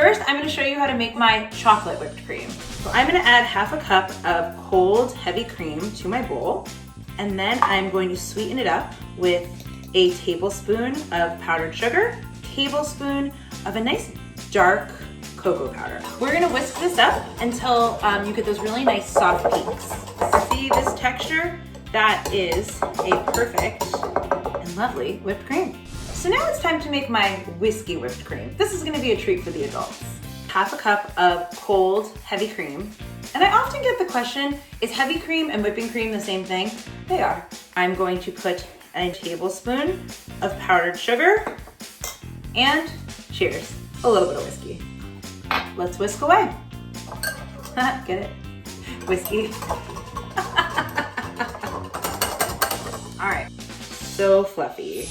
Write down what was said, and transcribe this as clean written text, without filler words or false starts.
first, I'm gonna show you how to make my chocolate whipped cream. So I'm gonna add half a cup of cold, heavy cream to my bowl, and then I'm going to sweeten it up with a tablespoon of powdered sugar, tablespoon of a nice dark cocoa powder. We're gonna whisk this up until you get those really nice soft peaks. See this texture? That is a perfect and lovely whipped cream. So now it's time to make my whiskey whipped cream. This is gonna be a treat for the adults. Half a cup of cold, heavy cream. And I often get the question, is heavy cream and whipping cream the same thing? They are. I'm going to put a tablespoon of powdered sugar and, cheers, a little bit of whiskey. Let's whisk away. Get it? Whiskey. All right, so fluffy.